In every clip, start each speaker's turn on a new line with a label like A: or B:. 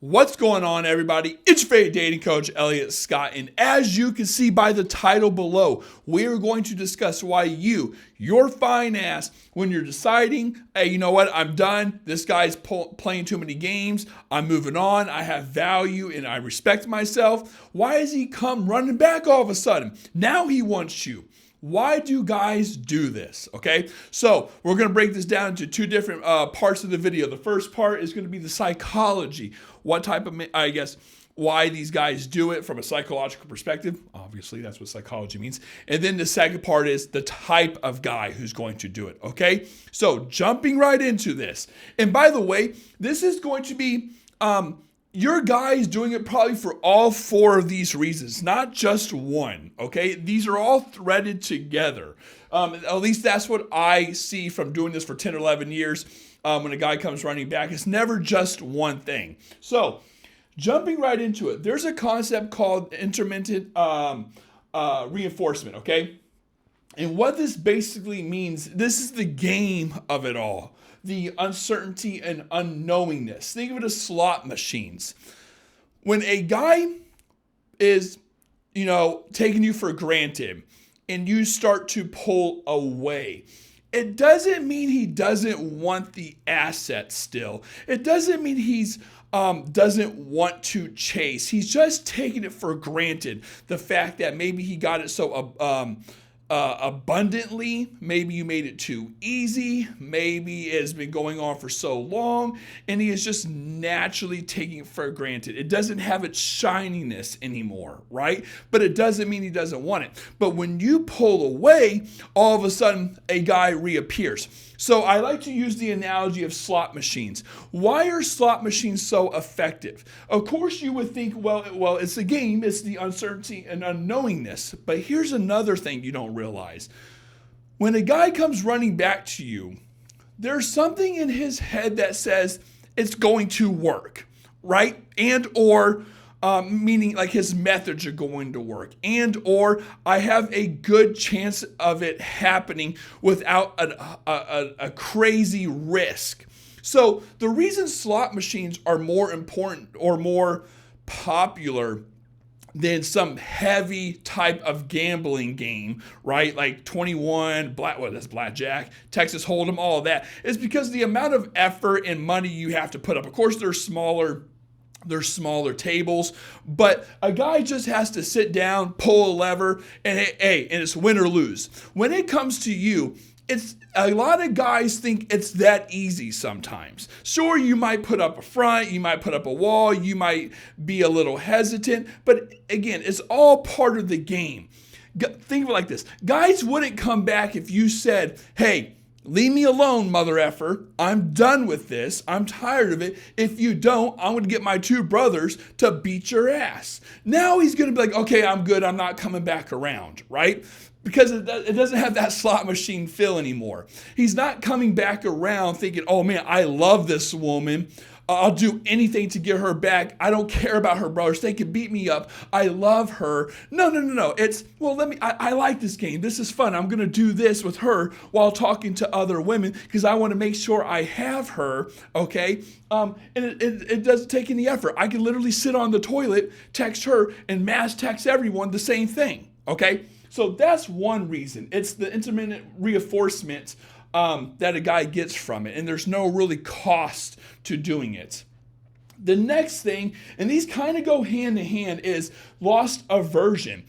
A: What's going on, everybody? It's your favorite dating coach, Elliot Scott, and as you can see by the title below, we are going to discuss why your fine ass, when you're deciding, hey, you know what, I'm done, this guy's playing too many games, I'm moving on, I have value, and I respect myself, why has he come running back all of a sudden? Now he wants you. Why do guys do this? Okay, so we're going to break this down into two different parts of the video. The first part is going to be the psychology. What type of, why these guys do it from a psychological perspective. Obviously, that's what psychology means. And then the second part is the type of guy who's going to do it. Okay, so jumping right into this. And by the way, this is going to be your guy is doing it probably for all four of these reasons, not just one, okay? These are all threaded together. At least that's what I see from doing this for 10 or 11 years when a guy comes running back. It's never just one thing. So jumping right into it, there's a concept called intermittent reinforcement, okay? And what this basically means, this is the game of it all. The uncertainty and unknowingness. Think of it as slot machines. When a guy is, taking you for granted and you start to pull away, it doesn't mean he doesn't want the asset still. It doesn't mean he's doesn't want to chase. He's just taking it for granted. The fact that maybe he got it so abundantly, maybe you made it too easy, maybe it's been going on for so long, and he is just naturally taking it for granted. It doesn't have its shininess anymore, right? But it doesn't mean he doesn't want it. But when you pull away, all of a sudden a guy reappears. So I like to use the analogy of slot machines. Why are slot machines so effective? Of course you would think, well, it's a game, it's the uncertainty and unknowingness. But here's another thing you don't realize. When a guy comes running back to you, there's something in his head that says it's going to work, right? And or meaning like his methods are going to work, and or I have a good chance of it happening without a crazy risk. So the reason slot machines are more important or more popular than some heavy type of gambling game, right? Like 21, that's blackjack, Texas Hold'em, all of that, is because the amount of effort and money you have to put up. Of course, they're smaller tables, but a guy just has to sit down, pull a lever, and and it's win or lose. When it comes to you, it's a lot of guys think it's that easy sometimes. Sure, you might put up a front, you might put up a wall, you might be a little hesitant, but again, it's all part of the game. Think of it like this. Guys wouldn't come back if you said, hey, leave me alone, mother effer. I'm done with this. I'm tired of it. If you don't, I'm going to get my two brothers to beat your ass. Now he's going to be like, okay, I'm good. I'm not coming back around, right? Because it doesn't have that slot machine feel anymore. He's not coming back around thinking, oh man, I love this woman. I'll do anything to get her back. I don't care about her brothers. They can beat me up. I love her. No. It's, well, I like this game. This is fun. I'm going to do this with her while talking to other women because I want to make sure I have her, okay? And it doesn't take any effort. I can literally sit on the toilet, text her, and mass text everyone the same thing, okay? So that's one reason. It's the intermittent reinforcement that a guy gets from it, and there's no really cost to doing it. The next thing, and these kind of go hand in hand, is lost aversion.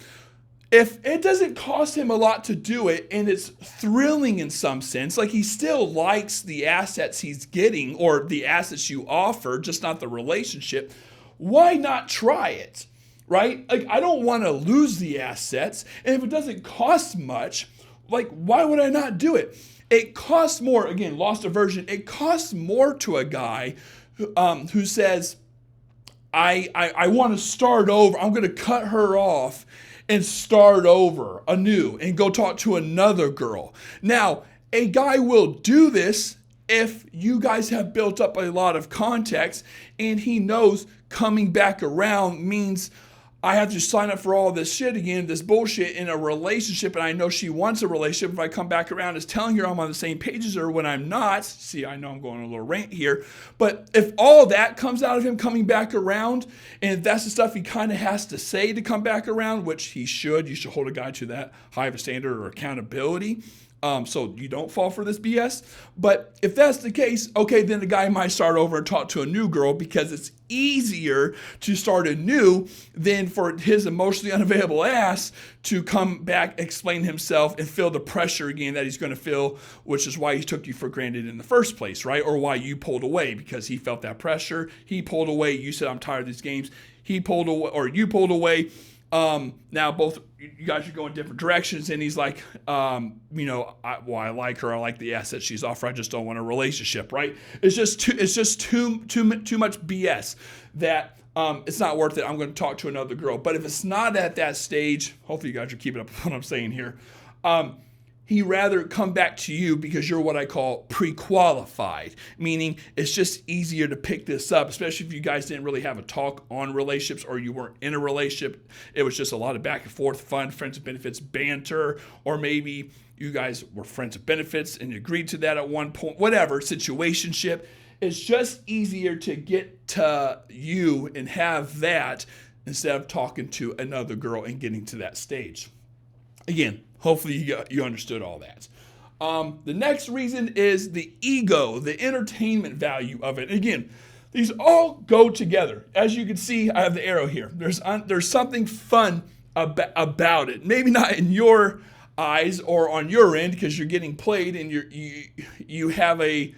A: If it doesn't cost him a lot to do it, and it's thrilling in some sense, like he still likes the assets he's getting or the assets you offer, just not the relationship, why not try it, right? Like, I don't want to lose the assets, and if it doesn't cost much, like, why would I not do it? It costs more, again, lost aversion, it costs more to a guy who says, I want to start over, I'm going to cut her off and start over anew and go talk to another girl. Now, a guy will do this if you guys have built up a lot of context and he knows coming back around means I have to sign up for all this shit again, this bullshit in a relationship, and I know she wants a relationship. If I come back around as telling her I'm on the same page as her when I'm not, see, I know I'm going on a little rant here, but if all that comes out of him coming back around, and that's the stuff he kind of has to say to come back around, which you should hold a guy to that high of a standard or accountability. So you don't fall for this BS. But if that's the case, okay, then the guy might start over and talk to a new girl, because it's easier to start anew than for his emotionally unavailable ass to come back, explain himself, and feel the pressure again that he's going to feel, which is why he took you for granted in the first place, right? Or why you pulled away, because he felt that pressure. He pulled away. You said, I'm tired of these games. He pulled away, or you pulled away. Now both you guys are going different directions, and he's like, I like her, I like the assets she's offered, I just don't want a relationship, right? It's just too much BS that it's not worth it. I'm going to talk to another girl. But if it's not at that stage, hopefully you guys are keeping up with what I'm saying here. He'd rather come back to you because you're what I call pre-qualified, meaning it's just easier to pick this up, especially if you guys didn't really have a talk on relationships or you weren't in a relationship. It was just a lot of back and forth, fun, friends with benefits, banter, or maybe you guys were friends with benefits and you agreed to that at one point, whatever, situationship. It's just easier to get to you and have that instead of talking to another girl and getting to that stage. Again, hopefully you understood all that. The next reason is the ego, the entertainment value of it. Again, these all go together. As you can see, I have the arrow here. There's something fun about it. Maybe not in your eyes or on your end because you're getting played and you have a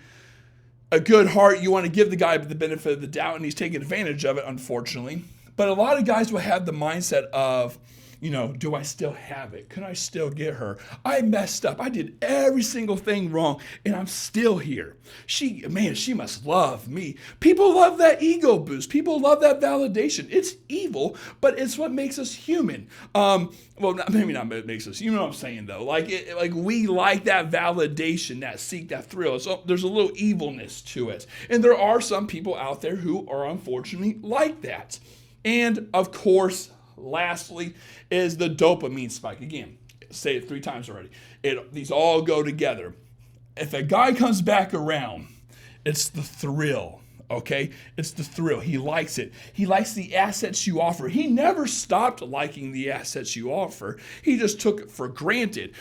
A: good heart. You want to give the guy the benefit of the doubt, and he's taking advantage of it, unfortunately. But a lot of guys will have the mindset of, do I still have it? Can I still get her? I messed up. I did every single thing wrong, and I'm still here. She must love me. People love that ego boost. People love that validation. It's evil, but it's what makes us human. Maybe not what makes us. You know what I'm saying, though. Like we like that validation, that seek, that thrill. So there's a little evilness to it. And there are some people out there who are unfortunately like that. And, of course, lastly is the dopamine spike. Again, say it 3 times already. These all go together. If a guy comes back around, it's the thrill, okay? It's the thrill. He likes it. He likes the assets you offer. He never stopped liking the assets you offer. He just took it for granted.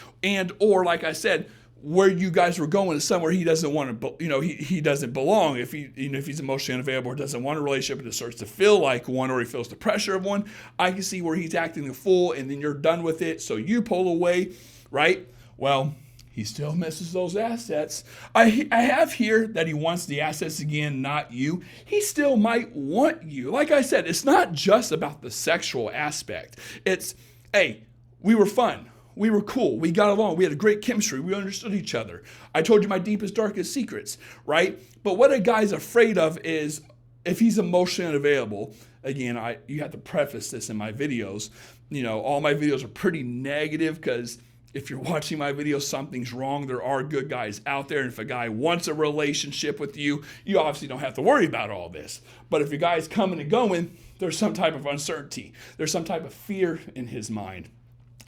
A: Or like I said, where you guys were going is somewhere he doesn't want to, he doesn't belong. If he's emotionally unavailable or doesn't want a relationship and it starts to feel like one, or he feels the pressure of one, I can see where he's acting a fool, and then you're done with it. So you pull away, right? Well, he still misses those assets. I have here that he wants the assets again, not you. He still might want you. Like I said, it's not just about the sexual aspect. It's, hey, we were fun. We were cool. We got along. We had a great chemistry. We understood each other. I told you my deepest, darkest secrets, right? But what a guy's afraid of is if he's emotionally unavailable. Again, you have to preface this in my videos. All my videos are pretty negative because if you're watching my videos, something's wrong. There are good guys out there. And if a guy wants a relationship with you, you obviously don't have to worry about all this. But if your guy's coming and going, there's some type of uncertainty. There's some type of fear in his mind.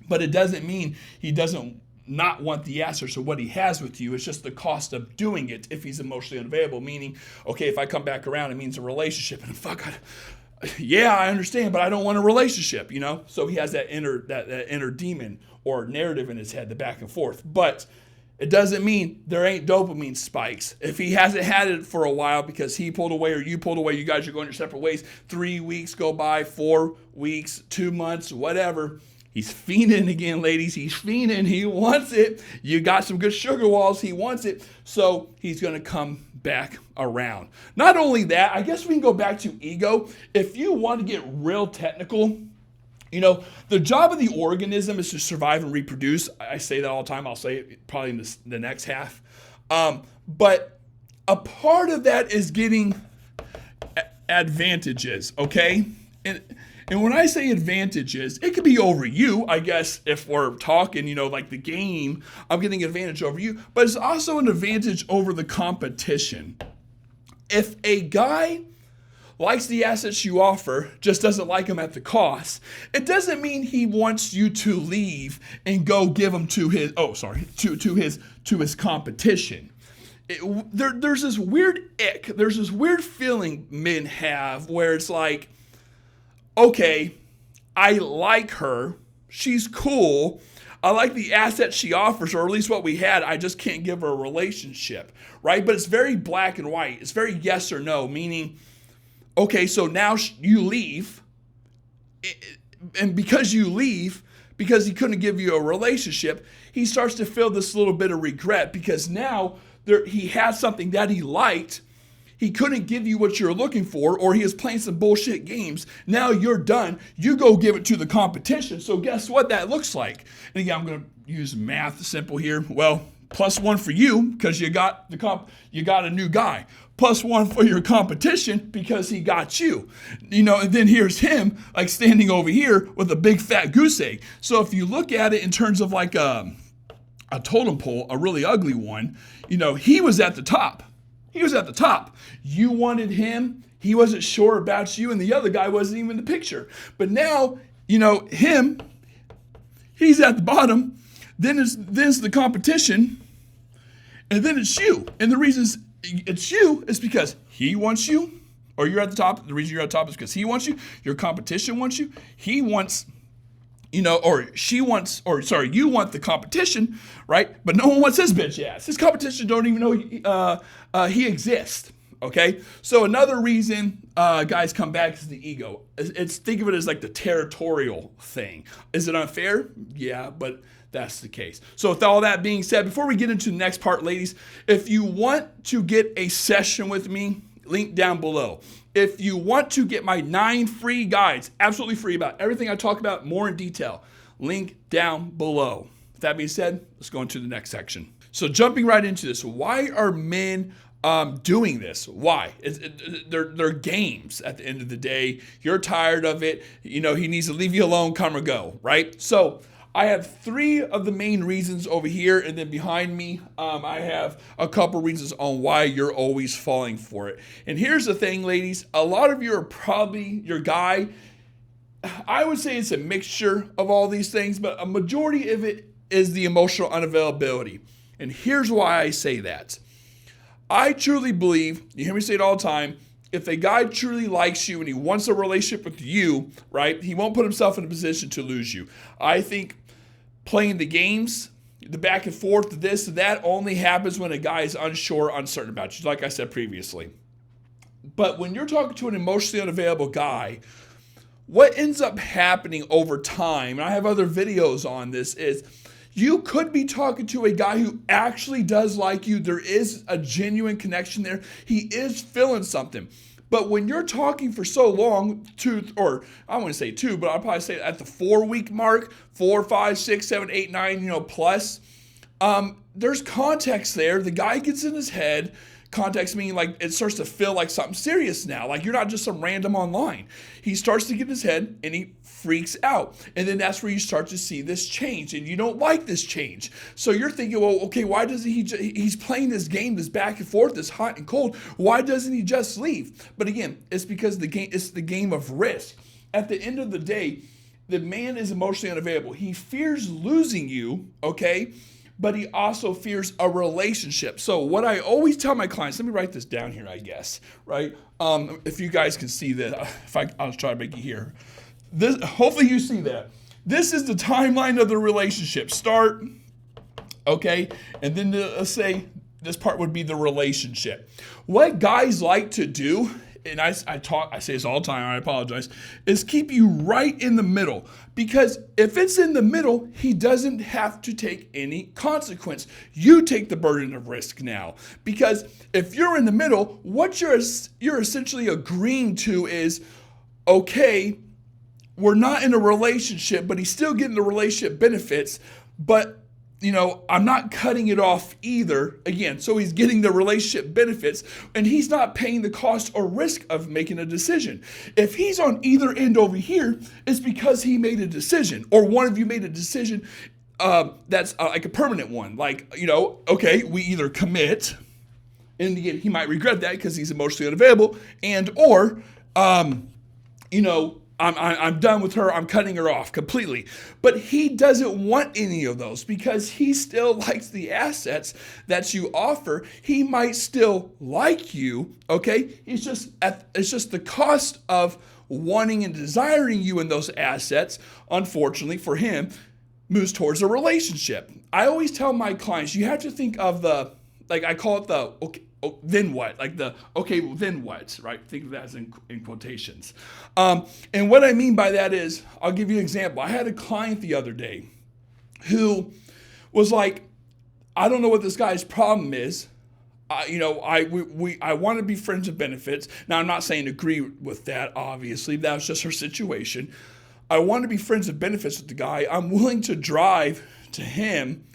A: But it doesn't mean he doesn't not want the answers to what he has with you. It's just the cost of doing it if he's emotionally unavailable, meaning, okay, if I come back around, it means a relationship. And yeah, I understand, but I don't want a relationship, So he has that inner demon or narrative in his head, the back and forth. But it doesn't mean there ain't dopamine spikes. If he hasn't had it for a while because he pulled away or you pulled away, you guys are going your separate ways, 3 weeks go by, 4 weeks, 2 months, whatever. He's fiending again, ladies. He's fiending. He wants it. You got some good sugar walls. He wants it. So he's going to come back around. Not only that, I guess we can go back to ego. If you want to get real technical, the job of the organism is to survive and reproduce. I say that all the time. I'll say it probably in the next half. But a part of that is getting advantages, okay? And when I say advantages, it could be over you, I guess, if we're talking, like the game, I'm getting advantage over you, but it's also an advantage over the competition. If a guy likes the assets you offer, just doesn't like them at the cost, it doesn't mean he wants you to leave and go give them to his, to his competition. There's this weird ick. There's this weird feeling men have where it's like, okay, I like her. She's cool. I like the assets she offers, or at least what we had. I just can't give her a relationship, right? But it's very black and white. It's very yes or no, meaning, okay, so now you leave, and because you leave, because he couldn't give you a relationship, he starts to feel this little bit of regret because now he has something that he liked. He couldn't give you what you're looking for, or he is playing some bullshit games. Now you're done. You go give it to the competition. So guess what that looks like? And again, I'm going to use math simple here. Well, +1 for you because you got a new guy. +1 for your competition because he got you. And then here's him like standing over here with a big fat goose egg. So if you look at it in terms of like a totem pole, a really ugly one, he was at the top. He was at the top. You wanted him. He wasn't sure about you, and the other guy wasn't even in the picture. But now, him, he's at the bottom. Then it's the competition, and then it's you. And the reason it's you is because he wants you, or you're at the top. The reason you're at the top is because he wants you. Your competition wants you. He wants, you want the competition, right? But no one wants his bitch ass. His competition don't even know he exists, okay? So another reason guys come back is the ego. Think of it as like the territorial thing. Is it unfair? Yeah, but that's the case. So with all that being said, before we get into the next part, ladies, if you want to get a session with me, link down below. If you want to get my 9 free guides, absolutely free about everything I talk about more in detail, link down below. With that being said, let's go into the next section. So jumping right into this, why are men doing this? Why? They're games at the end of the day. You're tired of it. He needs to leave you alone, come or go, right? So I have 3 of the main reasons over here, and then behind me, I have a couple reasons on why you're always falling for it. And here's the thing, ladies. A lot of you are probably your guy. I would say it's a mixture of all these things, but a majority of it is the emotional unavailability. And here's why I say that. I truly believe, you hear me say it all the time, if a guy truly likes you and he wants a relationship with you, right, he won't put himself in a position to lose you. I think playing the games, the back and forth, this, that only happens when a guy is unsure, uncertain about you, like I said previously. But when you're talking to an emotionally unavailable guy, what ends up happening over time, and I have other videos on this, is you could be talking to a guy who actually does like you. There is a genuine connection there. He is feeling something. But when you're talking for so long, or I wouldn't say 2, but I'll probably say at the 4-week mark, 4, 5, 6, 7, 8, 9, plus, there's context there. The guy gets in his head. Context meaning like it starts to feel like something serious now. Like you're not just some random online. He starts to get in his head and he freaks out. And then that's where you start to see this change, and you don't like this change. So you're thinking, well, okay, why doesn't he's playing this game, this back and forth, this hot and cold. Why doesn't he just leave? But again, it's because it's the game of risk. At the end of the day, the man is emotionally unavailable. He fears losing you, okay? But he also fears a relationship. So what I always tell my clients, let me write this down here, I guess, right? If you guys can see that, I'll try to make it here. Hopefully you see that. This is the timeline of the relationship. Start, okay? And then let's say this part would be the relationship. What guys like to do, and I say this all the time, I apologize, is keep you right in the middle. Because if it's in the middle, he doesn't have to take any consequence. You take the burden of risk now. Because if you're in the middle, what you're essentially agreeing to is, okay, we're not in a relationship, but he's still getting the relationship benefits, but I'm not cutting it off either. Again, so he's getting the relationship benefits and he's not paying the cost or risk of making a decision. If he's on either end over here, it's because he made a decision, or one of you made a decision that's like a permanent one. Like, okay, we either commit, and again, he might regret that because he's emotionally unavailable, and or I'm done with her. I'm cutting her off completely. But he doesn't want any of those because he still likes the assets that you offer. He might still like you, okay? It's just the cost of wanting and desiring you in those assets, unfortunately for him, moves towards a relationship. I always tell my clients, you have to think of I call it the, okay, then what? Like the, okay, well, then what, right? Think of that as in quotations. And what I mean by that is, I'll give you an example. I had a client the other day who was like, I don't know what this guy's problem is. I want to be friends with benefits. Now, I'm not saying agree with that, obviously. That was just her situation. I want to be friends with benefits with the guy. I'm willing to drive to him.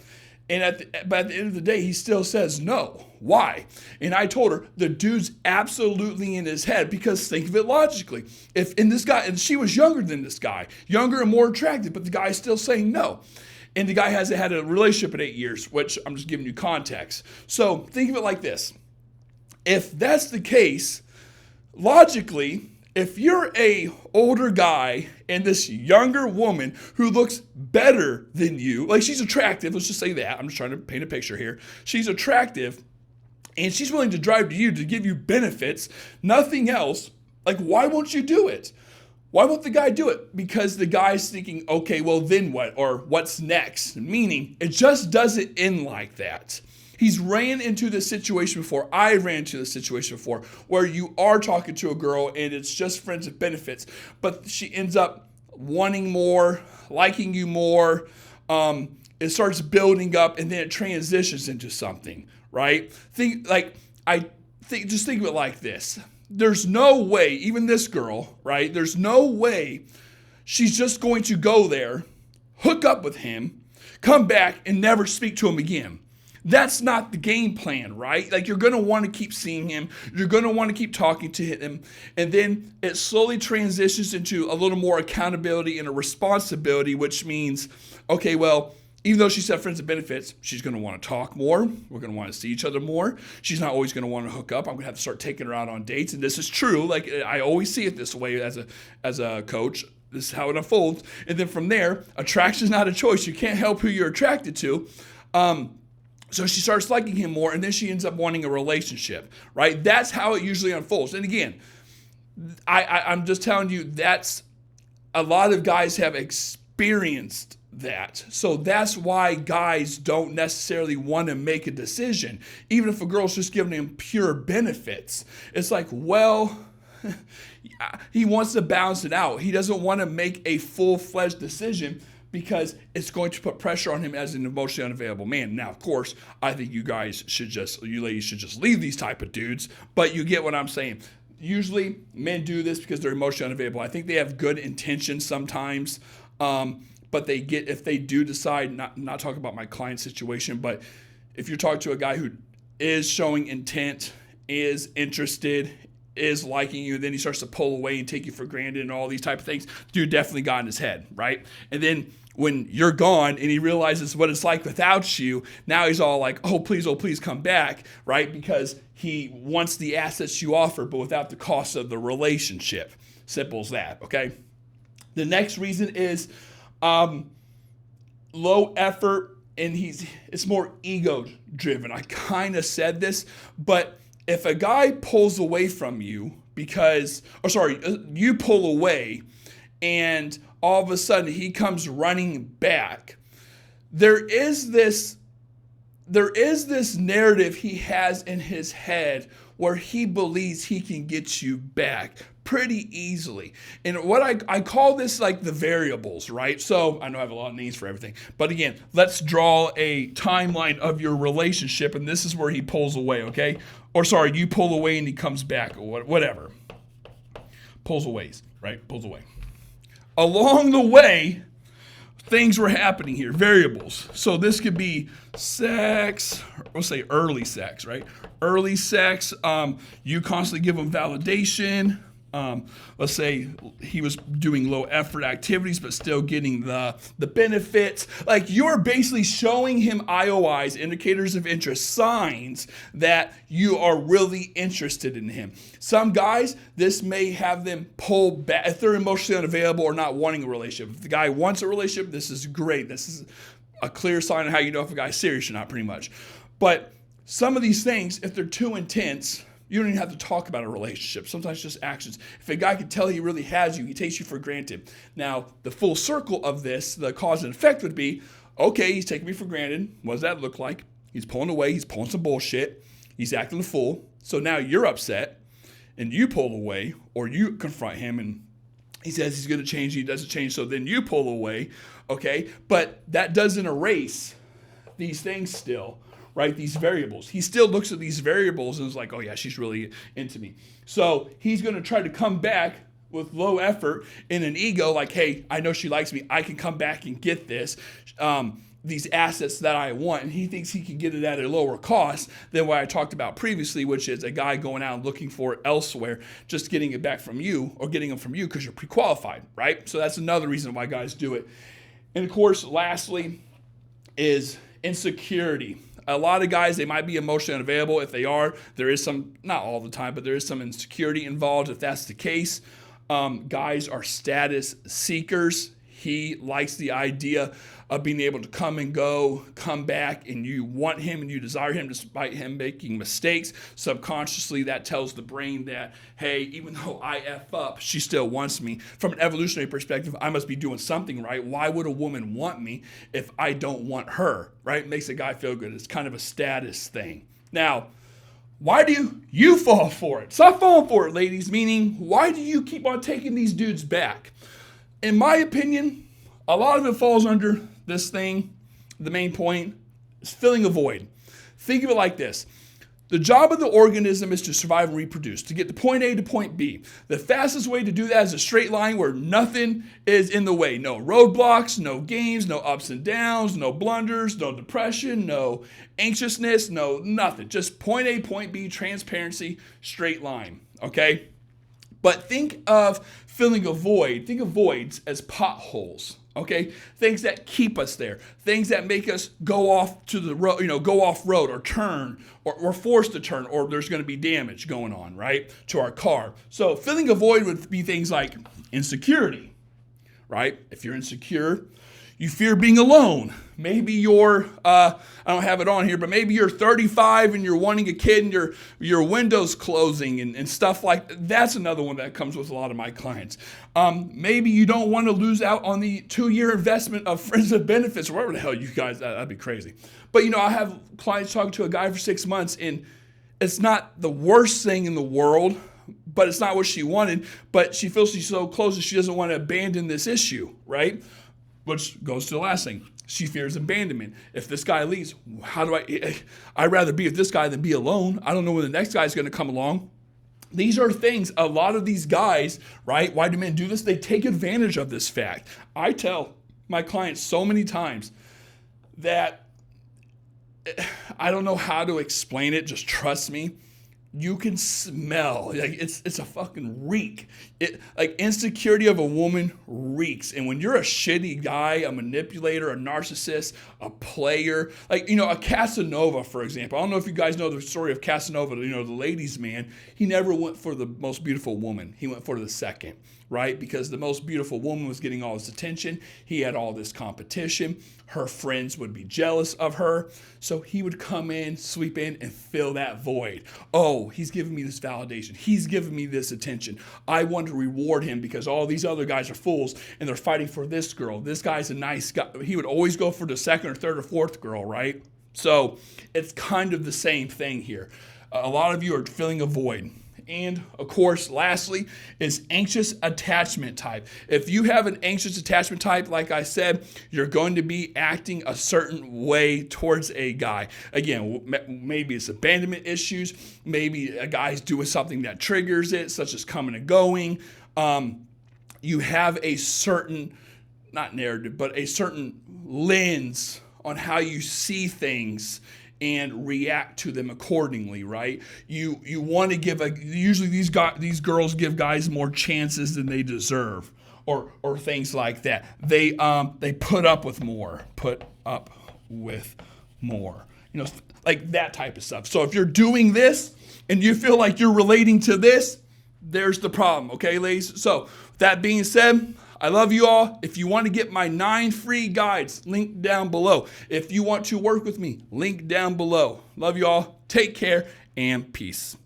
A: But at the end of the day, he still says no. Why? And I told her, the dude's absolutely in his head, because think of it logically. And she was younger than this guy, younger and more attractive, but the guy's still saying no. And the guy hasn't had a relationship in 8 years, which I'm just giving you context. So think of it like this. If that's the case, logically, if you're a older guy and this younger woman who looks better than you, like she's attractive, let's just say that. I'm just trying to paint a picture here. She's attractive and she's willing to drive to you to give you benefits, nothing else. Like, why won't you do it? Why won't the guy do it? Because the guy's thinking, okay, well, then what? Or what's next? Meaning, it just doesn't end like that. He's ran into this situation before. I ran into this situation before where you are talking to a girl and it's just friends with benefits, but she ends up wanting more, liking you more. It starts building up and then it transitions into something, right? Just think of it like this. There's no way, even this girl, right? There's no way she's just going to go there, hook up with him, come back and never speak to him again. That's not the game plan, right? Like, you're going to want to keep seeing him. You're going to want to keep talking to him. And then it slowly transitions into a little more accountability and a responsibility, which means, okay, well, even though she said friends and benefits, she's going to want to talk more. We're going to want to see each other more. She's not always going to want to hook up. I'm going to have to start taking her out on dates. And this is true. Like, I always see it this way as a coach. This is how it unfolds. And then from there, attraction is not a choice. You can't help who you're attracted to. So she starts liking him more, and then she ends up wanting a relationship, right? That's how it usually unfolds. And again, I'm just telling you, that's a lot of guys have experienced that. So that's why guys don't necessarily want to make a decision, even if a girl's just giving him pure benefits. It's like, well, he wants to balance it out. He doesn't want to make a full-fledged decision, because it's going to put pressure on him as an emotionally unavailable man. Now, of course, I think you ladies should just leave these type of dudes, but you get what I'm saying. Usually, men do this because they're emotionally unavailable. I think they have good intentions sometimes, but if they do decide, not talking about my client situation, but if you're talking to a guy who is showing intent, is interested, is liking you, then he starts to pull away and take you for granted and all these type of things, dude definitely got in his head, right? And then when you're gone and he realizes what it's like without you, now he's all like, oh, please come back, right? Because he wants the assets you offer, but without the cost of the relationship. Simple as that, okay? The next reason is low effort, and it's more ego driven. I kind of said this, but if a guy pulls away from you you pull away and all of a sudden he comes running back, there is this narrative he has in his head where he believes he can get you back pretty easily. And what I call this like the variables, right? So I know I have a lot of names for everything, but again, let's draw a timeline of your relationship, and this is where he pulls away, okay? You pull away and he comes back, or whatever. Pulls away, right? Pulls away. Along the way, things were happening here, variables. So this could be sex, we'll say early sex, right? Early sex, you constantly give them validation. let's say he was doing low effort activities, but still getting the benefits. Like, you're basically showing him IOIs, indicators of interest, signs that you are really interested in him. Some guys, this may have them pull back if they're emotionally unavailable or not wanting a relationship. If the guy wants a relationship, this is great. This is a clear sign of how you know if a guy's serious or not, pretty much. But some of these things, if they're too intense, you don't even have to talk about a relationship. Sometimes just actions. If a guy can tell he really has you, he takes you for granted. Now, the full circle of this, the cause and effect would be, okay, he's taking me for granted. What does that look like? He's pulling away. He's pulling some bullshit. He's acting a fool. So now you're upset and you pull away, or you confront him and he says he's going to change. He doesn't change. So then you pull away. Okay. But that doesn't erase these things still. Right? These variables. He still looks at these variables and is like, oh yeah, she's really into me. So he's going to try to come back with low effort in an ego like, hey, I know she likes me. I can come back and get this, these assets that I want. And he thinks he can get it at a lower cost than what I talked about previously, which is a guy going out and looking for it elsewhere, just getting it back from you or getting them from you because you're pre-qualified, right? So that's another reason why guys do it. And of course, lastly is insecurity. A lot of guys, they might be emotionally unavailable. If they are, there is some, not all the time, but there is some insecurity involved if that's the case. Guys are status seekers. He likes the idea of being able to come and go, come back, and you want him and you desire him despite him making mistakes. Subconsciously, that tells the brain that, hey, even though I F up, she still wants me. From an evolutionary perspective, I must be doing something right. Why would a woman want me if I don't want her, right? It makes a guy feel good. It's kind of a status thing. Now, why do you fall for it? Stop falling for it, ladies, meaning why do you keep on taking these dudes back? In my opinion, a lot of it falls under this thing. The main point is filling a void. Think of it like this. The job of the organism is to survive and reproduce, to get to point A to point B. The fastest way to do that is a straight line where nothing is in the way. No roadblocks, no games, no ups and downs, no blunders, no depression, no anxiousness, no nothing. Just point A, point B, transparency, straight line, okay? But think of filling a void. Think of voids as potholes. Okay, things that keep us there, things that make us go off to the road, go off road or turn or forced to turn, or there's going to be damage going on, right, to our car. So filling a void would be things like insecurity, right? If you're insecure, you fear being alone. Maybe you're, I don't have it on here, but maybe you're 35 and you're wanting a kid and your window's closing and stuff like that. That's another one that comes with a lot of my clients. Maybe you don't want to lose out on the 2-year investment of friends with benefits or whatever the hell you guys, that'd be crazy. But, I have clients talking to a guy for 6 months and it's not the worst thing in the world, but it's not what she wanted, but she feels she's so close that she doesn't want to abandon this issue, right? Which goes to the last thing. She fears abandonment. If this guy leaves, I'd rather be with this guy than be alone. I don't know when the next guy's going to come along. These are things, a lot of these guys, right? Why do men do this? They take advantage of this fact. I tell my clients so many times that I don't know how to explain it. Just trust me. You can smell, like it's a fucking reek. Like insecurity of a woman reeks. And when you're a shitty guy, a manipulator, a narcissist, a player, like, a Casanova, for example. I don't know if you guys know the story of Casanova, the ladies' man. He never went for the most beautiful woman. He went for the second, right? Because the most beautiful woman was getting all his attention. He had all this competition. Her friends would be jealous of her. So he would come in, sweep in, and fill that void. Oh, he's giving me this validation. He's giving me this attention. I want to reward him because all these other guys are fools and they're fighting for this girl. This guy's a nice guy. He would always go for the second or third or fourth girl, right? So it's kind of the same thing here. A lot of you are filling a void. And of course, lastly, is anxious attachment type. If you have an anxious attachment type, like I said, you're going to be acting a certain way towards a guy. Again, maybe it's abandonment issues. Maybe a guy's doing something that triggers it, such as coming and going. You have a certain, not narrative, but a certain lens on how you see things and react to them accordingly, right? You want to usually these girls give guys more chances than they deserve, or things like that. They put up with more. Like that type of stuff. So if you're doing this and you feel like you're relating to this, there's the problem, okay, ladies? So that being said, I love you all. If you want to get my 9 free guides, link down below. If you want to work with me, link down below. Love you all. Take care and peace.